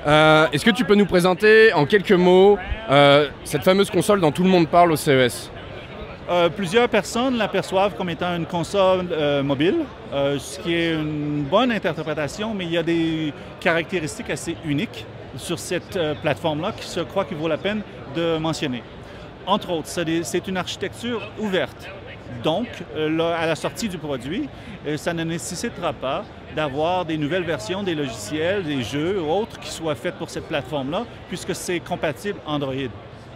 Est-ce que tu peux nous présenter en quelques mots cette fameuse console dont tout le monde parle au CES? Plusieurs personnes l'aperçoivent comme étant une console mobile, ce qui est une bonne interprétation, mais il y a des caractéristiques assez uniques sur cette plateforme-là qui je crois qu'il vaut la peine de mentionner. Entre autres, c'est une architecture ouverte. Donc, à la sortie du produit, ça ne nécessitera pas d'avoir des nouvelles versions des logiciels, des jeux ou autres qui soient faits pour cette plateforme-là, puisque c'est compatible Android.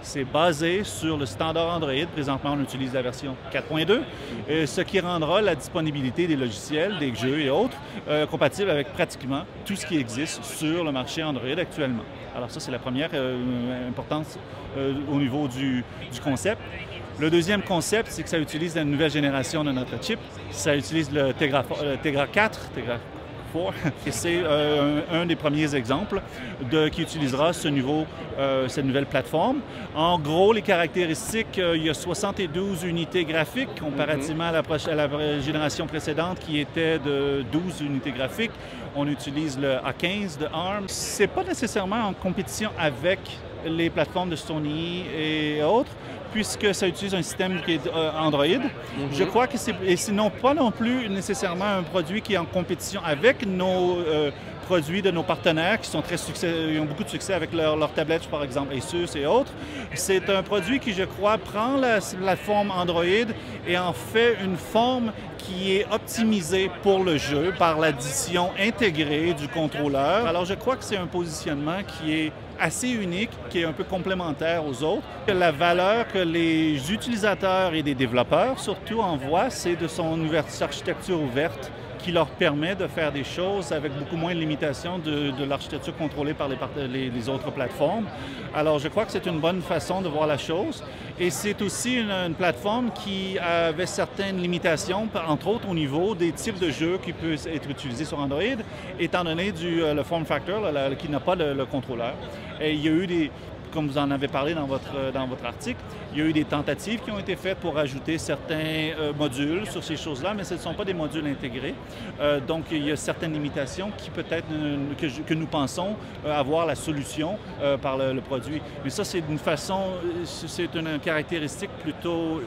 C'est basé sur le standard Android. Présentement, on utilise la version 4.2, ce qui rendra la disponibilité des logiciels, des jeux et autres compatibles avec pratiquement tout ce qui existe sur le marché Android actuellement. Alors ça, c'est la première importance au niveau du concept. Le deuxième concept, c'est que ça utilise la nouvelle génération de notre chip. Ça utilise le Tegra 4, et c'est un des premiers exemples qui utilisera cette nouvelle plateforme. En gros, les caractéristiques, il y a 72 unités graphiques comparativement à la génération précédente qui était de 12 unités graphiques. On utilise le A15 de ARM. C'est pas nécessairement en compétition avec les plateformes de Sony et autres, puisque ça utilise un système qui est Android. Je crois que c'est non pas non plus nécessairement un produit qui est en compétition avec nos produits de nos partenaires qui sont ils ont beaucoup de succès avec leurs tablettes, par exemple, Asus et autres. C'est un produit qui, je crois, prend la plateforme Android et en fait une forme qui est optimisée pour le jeu par l'addition intégrée du contrôleur. Alors, je crois que c'est un positionnement qui est assez unique, qui est un peu complémentaire aux autres. La valeur que les utilisateurs et les développeurs, surtout, en voient, c'est de son architecture ouverte qui leur permet de faire des choses avec beaucoup moins de limitations de l'architecture contrôlée par les autres plateformes. Alors, je crois que c'est une bonne façon de voir la chose. Et c'est aussi une plateforme qui avait certaines limitations, entre autres au niveau des types de jeux qui peuvent être utilisés sur Android, étant donné le form factor qui n'a pas le contrôleur. Et il y a eu comme vous en avez parlé dans votre article, il y a eu des tentatives qui ont été faites pour ajouter certains modules sur ces choses-là, mais ce ne sont pas des modules intégrés. Donc, il y a certaines limitations qui peut-être que nous pensons avoir la solution par le produit. Mais ça, c'est une caractéristique plutôt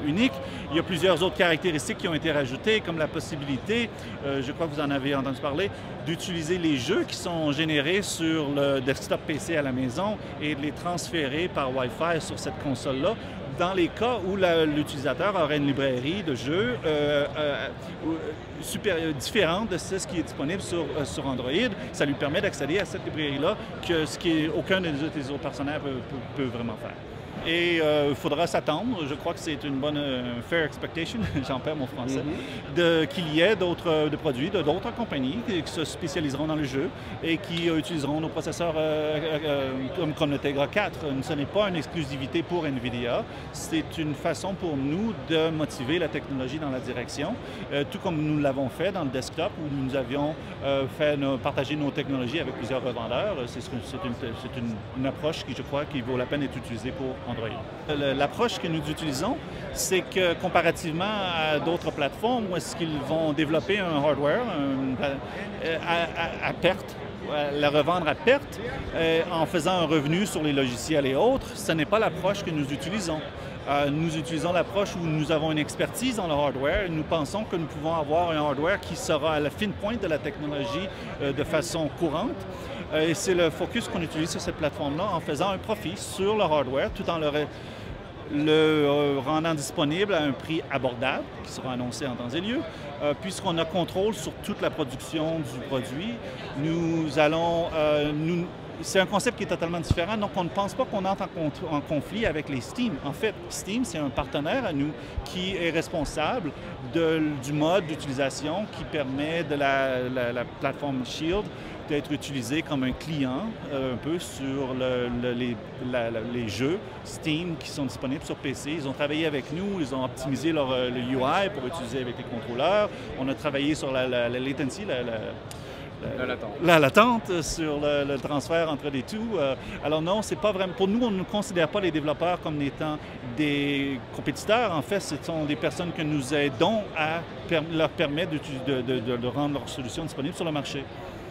unique. Il y a plusieurs autres caractéristiques qui ont été rajoutées, comme la possibilité, je crois que vous en avez entendu parler, d'utiliser les jeux qui sont générés sur le desktop PC à la maison et de les transférer par Wi-Fi sur cette console-là, dans les cas où l'utilisateur aurait une librairie de jeux différente de ce qui est disponible sur Android. Ça lui permet d'accéder à cette librairie-là, ce qu'aucun des autres partenaires peut vraiment faire. Et il faudra s'attendre, je crois que c'est une bonne fair expectation, j'en perds mon français, qu'il y ait d'autres produits de d'autres compagnies qui se spécialiseront dans le jeu et qui utiliseront nos processeurs comme le Tegra 4. Ce n'est pas une exclusivité pour NVIDIA, c'est une façon pour nous de motiver la technologie dans la direction, tout comme nous l'avons fait dans le desktop où nous avions partagé nos technologies avec plusieurs revendeurs. C'est une approche qui, je crois, qui vaut la peine d'être utilisée pour Android. L'approche que nous utilisons, c'est que comparativement à d'autres plateformes où est-ce qu'ils vont développer un hardware à perte, la revendre à perte en faisant un revenu sur les logiciels et autres, ce n'est pas l'approche que nous utilisons. Nous utilisons l'approche où nous avons une expertise dans le hardware et nous pensons que nous pouvons avoir un hardware qui sera à la fine pointe de la technologie de façon courante. Et c'est le focus qu'on utilise sur cette plateforme-là en faisant un profit sur le hardware tout en le rendant disponible à un prix abordable qui sera annoncé en temps et lieu. Puisqu'on a contrôle sur toute la production du produit, c'est un concept qui est totalement différent, donc on ne pense pas qu'on entre en conflit avec les Steam. En fait, Steam, c'est un partenaire à nous qui est responsable du mode d'utilisation qui permet de la plateforme Shield d'être utilisé comme un client un peu sur les jeux Steam qui sont disponibles sur PC. Ils ont travaillé avec nous, ils ont optimisé le UI pour utiliser avec les contrôleurs. On a travaillé sur la latency, la latente sur le transfert entre les tout. Alors non, c'est pas vraiment. Pour nous, on ne considère pas les développeurs comme étant des compétiteurs. En fait, ce sont des personnes que nous aidons à leur permettre de rendre leurs solutions disponibles sur le marché.